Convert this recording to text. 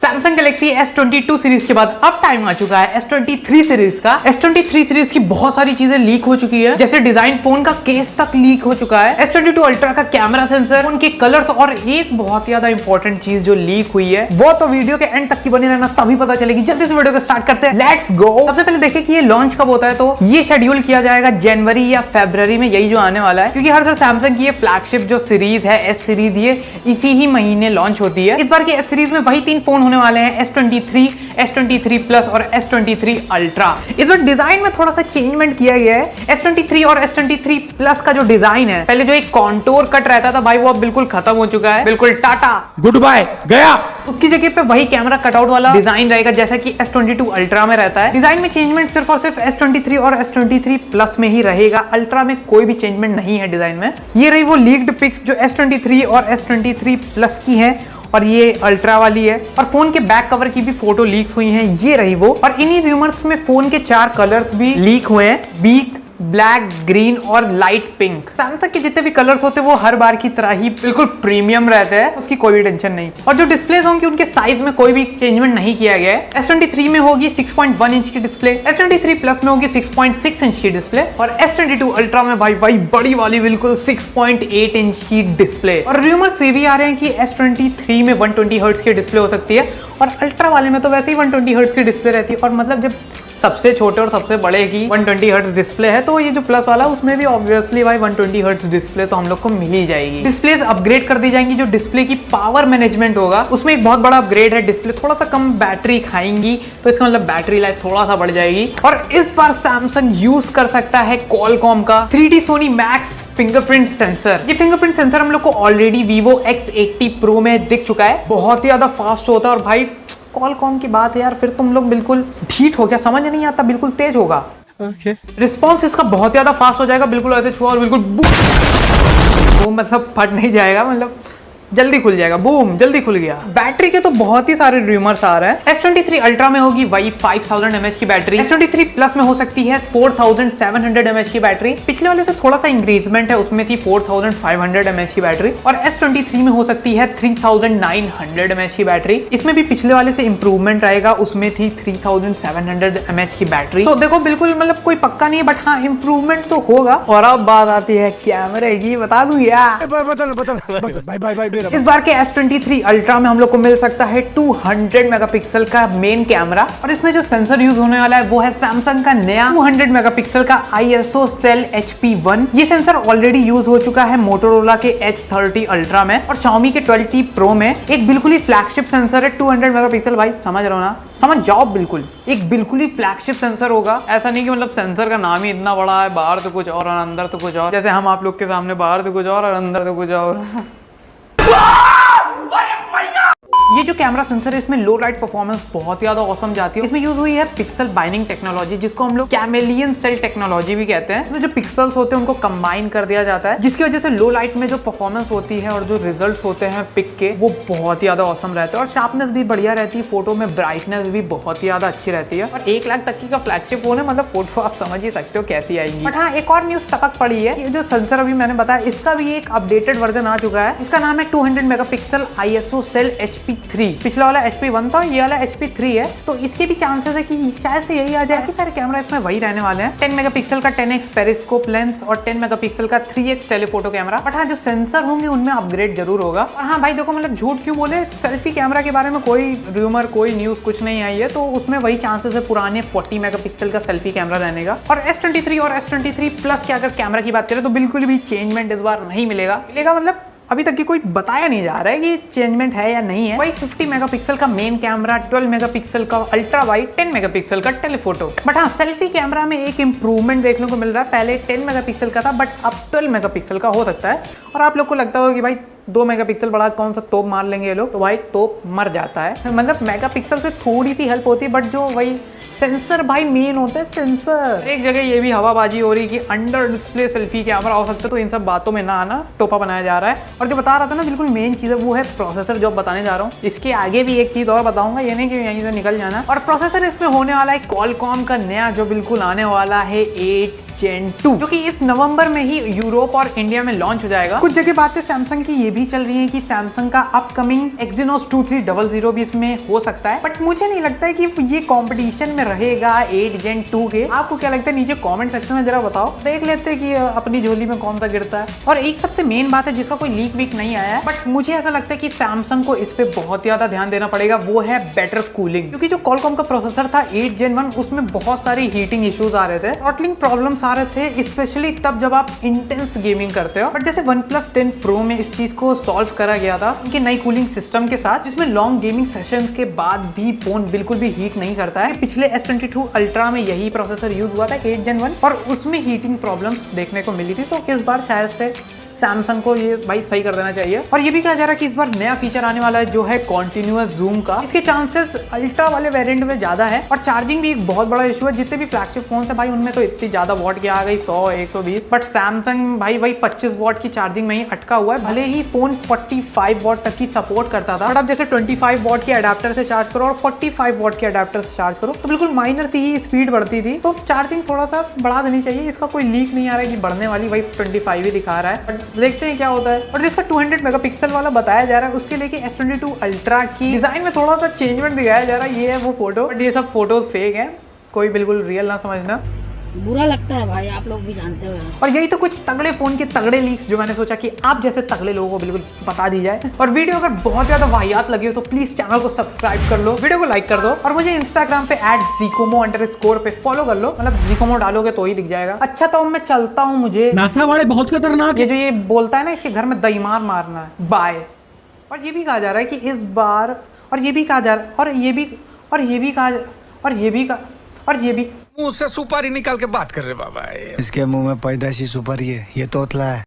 Samsung Galaxy S22 series के बाद अब टाइम आ चुका है S23 सीरीज का। S23 सीरीज की बहुत सारी चीजें लीक हो चुकी है, जैसे डिजाइन, फोन का केस तक लीक हो चुका है, S22 अल्ट्रा का कैमरा सेंसर, उनके कलर्स, और एक बहुत ज्यादा इंपॉर्टेंट चीज जो लीक हुई है वो तो वीडियो के एंड तक की बनी रहना, तभी पता चलेगी। जल्दी से वीडियो को स्टार्ट करते हैं, लेट्स गो। सबसे पहले देखिए कि ये लॉन्च कब होता है, तो ये शेड्यूल किया जाएगा जनवरी या फरवरी में, यही जो आने वाला है, क्योंकि हर साल सैमसंग की ये फ्लैगशिप जो सीरीज है S सीरीज, ये इसी ही महीने लॉन्च होती है। इस बार की S सीरीज में वही 3 फोन होने वाले हैं, S23, S23 प्लस और S23 अल्ट्रा। इस बार डिजाइन में थोड़ा सा चेंजमेंट किया गया है। S23 और S23 प्लस का जो डिजाइन है, पहले जो एक कॉन्टोर कट रहता था भाई, वो अब बिल्कुल खत्म हो चुका है, बिल्कुल टाटा गुड बाय गया। उसकी जगह पे वही कैमरा कटआउट वाला डिजाइन रहेगा जैसा कि S22 अल्ट्रा में रहता है। डिजाइन में चेंजमेंट सिर्फ और सिर्फ S23 और S23 प्लस में ही रहेगा, अल्ट्रा में कोई भी चेंजमेंट नहीं है डिजाइन में। ये रही वो लीक्ड पिक्स जो S23 और S23 प्लस की है, और ये अल्ट्रा वाली है, और फोन के बैक कवर की भी फोटो लीक्स हुई हैं, ये रही वो। और इन्हीं रूमर्स में फोन के 4 कलर्स भी लीक हुए हैं, बीक, ब्लैक, ग्रीन और लाइट पिंक। सैमसंग के जितने भी कलर्स होते हैं वो हर बार की तरह ही बिल्कुल प्रीमियम रहते हैं, उसकी कोई भी टेंशन नहीं। और जो डिस्प्लेज होंगी उनके साइज में कोई भी चेंजमेंट नहीं किया गया है। S23 में होगी 6.1 इंच की डिस्प्ले, S23 प्लस में होगी 6.6 इंच की डिस्प्ले, और S22 अल्ट्रा में भाई बड़ी वाली बिल्कुल 6.8 इंच की डिस्प्ले। और रूमर्स ये भी आ रहे हैं कि S23 में 120 हर्ट्ज की डिस्प्ले हो सकती है, और अल्ट्रा वाले में तो वैसे ही 120 हर्ट्ज की डिस्प्ले रहती है। और मतलब जब सबसे छोटे और सबसे बड़े की 120 हर्ट्ज डिस्प्ले है, तो ये जो प्लस वाला उसमें भी ऑब्वियसली भाई 120 हर्ट्ज डिस्प्ले तो हम लोग को मिल ही जाएगी। डिस्प्लेस अपग्रेड कर दी जाएंगी, जो डिस्प्ले की पावर मैनेजमेंट होगा उसमें एक बहुत बड़ा अपग्रेड है। डिस्प्ले थोड़ा सा कम बैटरी खाएंगी, तो इसका मतलब बैटरी लाइफ थोड़ा सा बढ़ जाएगी। और इस बार सैमसंग यूज कर सकता है क्वालकॉम का 3D Sony Max fingerprint sensor. ये फिंगरप्रिंट सेंसर हम लोग को ऑलरेडी Vivo X80 Pro में दिख चुका है, बहुत ही ज्यादा फास्ट होता है। और भाई क्वालकॉम की बात है यार, फिर तुम लोग बिल्कुल ढीठ हो गया, समझ नहीं आता, बिल्कुल तेज होगा। रिस्पॉन्स इसका बहुत ज्यादा फास्ट हो जाएगा, बिल्कुल ऐसे छुआ और बिल्कुल वो मतलब फट नहीं जाएगा, मतलब जल्दी खुल जाएगा, बूम जल्दी खुल गया। बैटरी के तो बहुत ही सारे रूमर्स आ रहे हैं। S23 अल्ट्रा में होगी वही 5000 mAh की बैटरी, S23 प्लस में हो सकती है 4700 mAh की बैटरी। पिछले वाले से थोड़ा सा इंक्रीजमेंट है, उसमें थी 4500 mAh की बैटरी, और S23 में हो सकती है 3900 mAh की बैटरी। इसमें भी पिछले वाले से इंप्रूवमेंट रहेगा, उसमें थी 3700 mAh की बैटरी। तो देखो बिल्कुल मतलब कोई पक्का नहीं है, बट हाँ इंप्रूवमेंट तो होगा। और अब बात आती है कैमरे की, बता दूं यार, बाय इस बार के S23 अल्ट्रा में हम लोग को मिल सकता है 200 मेगापिक्सल का मेन कैमरा, और इसमें जो सेंसर यूज होने वाला है वो है सैमसंग का नया 200 मेगापिक्सल का ISO Cell HP1। ये सेंसर ऑलरेडी यूज हो चुका है मोटोरोला के H30 अल्ट्रा में और Xiaomi के 12T Pro में। एक बिल्कुल ही फ्लैगशिप सेंसर है 200 मेगापिक्सल, भाई समझ रहे हो ना, समझ जाओ, बिल्कुल एक बिल्कुल ही फ्लैगशिप सेंसर होगा। ऐसा नहीं कि मतलब सेंसर का नाम ही इतना बड़ा है, बाहर तो कुछ और अंदर तो कुछ और, जैसे हम आप लोग के सामने बाहर तो कुछ और अंदर तो कुछ और। ये जो कैमरा सेंसर है इसमें लो लाइट परफॉर्मेंस बहुत ज्यादा औसम जाती है। इसमें यूज हुई है पिक्सल बाइंडिंग टेक्नोलॉजी, जिसको हम लोग कैमेलियन सेल टेक्नोलॉजी भी कहते हैं। इसमें जो पिक्सल्स होते हैं उनको कंबाइन कर दिया जाता है, जिसकी वजह से लो लाइट में जो परफॉर्मेंस होती है और जो रिजल्ट्स होते हैं पिक के, वो बहुत ज्यादा औसम रहते हैं, और शार्पनेस भी बढ़िया रहती है, फोटो में ब्राइटनेस भी बहुत ही ज्यादा अच्छी रहती है। और 1 लाख तक की का फ्लैगशिप फोन है, मतलब फोटो आप समझ ही सकते हो कैसी आएंगी। बट हाँ, एक और न्यूज टपक पड़ी है, ये जो सेंसर अभी मैंने बताया इसका भी एक अपडेटेड वर्जन आ चुका है। इसका नाम है 200 मेगापिक्सल ISO Cell HP3। पिछला वाला HP1 था, ये वाला HP3 है, तो इसके भी चांसेस है कि शायद से यही आ जाए। काफी सारे कैमरा इसमें वही रहने वाले हैं, 10 मेगापिक्सल का 10x पेरिस्कोप लेंस और 10 मेगापिक्सल का 3x टेलीफोटो कैमरा। बट हाँ, जो सेंसर होंगे उनमें अपग्रेड जरूर होगा। और हाँ भाई देखो, मतलब झूठ क्यों बोले, सेल्फी कैमरा के बारे में कोई रूमर, कोई न्यूज कुछ नहीं आई है, तो उसमें वही चांसेस है पुराने 40 मेगापिक्सल का सेल्फी कैमरा रहने का। और S23 और S23 प्लस के अगर कैमरा की बात करें तो बिल्कुल भी चेंजमेंट इस बार नहीं मिलेगा मतलब अभी तक की कोई बताया नहीं जा रहा है कि चेंजमेंट है या नहीं है। वही 50 मेगापिक्सल का मेन कैमरा, 12 मेगापिक्सल का अल्ट्रा वाइड, 10 मेगापिक्सल का टेलीफोटो। बट हाँ, सेल्फी कैमरा में एक इंप्रूवमेंट देखने को मिल रहा है। पहले 10 मेगापिक्सल का था, बट अब 12 मेगापिक्सल का हो सकता है। और आप लोग को लगता होगा कि भाई 2 मेगापिक्सल बड़ा कौन सा तोप मार लेंगे ये लोग, तो भाई तोप मर जाता है। मतलब मेगापिक्सल से थोड़ी सी हेल्प होती है, बट जो वही सेंसर भाई मेन होता है सेंसर। एक जगह ये भी हवाबाजी हो रही कि अंडर डिस्प्ले सेल्फी कैमरा हो सकता है, तो इन सब बातों में ना आना, टोपा बनाया जा रहा है। और जो बता रहा था ना, बिल्कुल मेन चीज है वो है प्रोसेसर, जो बताने जा रहा हूँ। इसके आगे भी एक चीज और बताऊंगा, ये नहीं कि यहीं से निकल जाना। और प्रोसेसर इसमें होने वाला है क्वालकॉम का नया, जो बिल्कुल आने वाला है 8 Gen 2 जो कि इस नवंबर में ही यूरोप और इंडिया में लॉन्च हो जाएगा। कुछ जगह बातें सैमसंग की ये भी चल रही है कि सैमसंग का अपकमिंग Exynos 2300 भी इसमें हो सकता है, बट मुझे नहीं लगता है कि ये कंपटीशन में रहेगा 8 Gen 2 के। आपको क्या लगता है नीचे कमेंट सेक्शन में जरा बताओ, देख लेते हैं कि अपनी झोली में कौन सा गिरता है। और एक सबसे मेन बात है जिसका कोई लीक वीक नहीं आया है, बट मुझे ऐसा लगता है कि सैमसंग को इस पे बहुत ज्यादा ध्यान देना पड़ेगा, वो है बेटर कूलिंग। क्योंकि जो क्वालकॉम का प्रोसेसर था 8 Gen 1 उसमें बहुत सारे हीटिंग इश्यूज आ रहे थे, थ्रॉटलिंग प्रॉब्लम्स आ रहे थे, स्पेशली तब जब आप इंटेंस गेमिंग करते हो। बट जैसे OnePlus 10 Pro में इस चीज को सॉल्व करा गया था उनकी नई कूलिंग सिस्टम के साथ, जिसमें लॉन्ग गेमिंग सेशंस के बाद भी फोन बिल्कुल भी हीट नहीं करता है। पिछले S22 Ultra में यही प्रोसेसर यूज हुआ था 8 Gen 1 और उसमें हीटिंग प्रॉब्लम्स देखने को मिली थी। तो इस बार शायद से सैमसंग को ये भाई सही कर देना चाहिए। और ये भी कहा जा रहा है कि इस बार नया फीचर आने वाला है जो है कॉन्टिन्यूअस जूम का। इसके चांसेस अल्ट्रा वाले वेरिएंट में ज्यादा है। और चार्जिंग भी एक बहुत बड़ा इशू है, जितने भी फ्लैगशिप फोन है भाई उनमें तो इतनी ज्यादा वॉट की आ गई 100 120, बट सैमसंग भाई 25 वॉट की चार्जिंग में ही अटका हुआ है। भले ही फोन 45 वॉट तक की सपोर्ट करता था, बट अब जैसे 25 वॉट के अडेप्टर से चार्ज करो और 45 वॉट के अडेप्टर से चार्ज करो तो बिल्कुल माइनर सी ही स्पीड बढ़ती थी। तो चार्जिंग थोड़ा सा बढ़ा देनी चाहिए। इसका कोई लीक नहीं आ रहा है कि बढ़ने वाली, भाई 25 ही दिखा रहा है, बट देखते हैं क्या होता है। और जिसका 200 मेगापिक्सल वाला बताया जा रहा है उसके लेके S22 Ultra की डिजाइन में थोड़ा सा चेंजमेंट दिखाया जा रहा है। ये है वो फोटो, बट ये सब फोटोज फेक है, कोई बिल्कुल रियल ना समझना। बुरा लगता है भाई, आप लोग भी जानते हो। और यही तो कुछ तगड़े फोन के तगड़े लीक्स जो मैंने सोचा कि आप जैसे तगड़े लोगों को बिल्कुल बता दी जाए। और वीडियो अगर बहुत ज्यादा वाहियात लगी हो तो प्लीज चैनल को सब्सक्राइब कर लो, वीडियो को लाइक कर दो और मुझे इंस्टाग्राम पे @Zikomo_ पे फॉलो कर लो। मतलब Zikomo डालोगे तो ही दिख जाएगा। अच्छा तो मैं चलता हूँ, मुझे नासा वाले बहुत खतरनाक ये जो ये बोलता है ना इसके घर में दईमार मारना है, बाय। और ये भी कहा जा रहा है कि इस बार, और ये भी कहा जा रहा है, और ये भी मुंह से सुपारी निकाल के बात कर रहे बाबा। इसके मुंह में पैदाशी सुपारी है, ये तोतला है।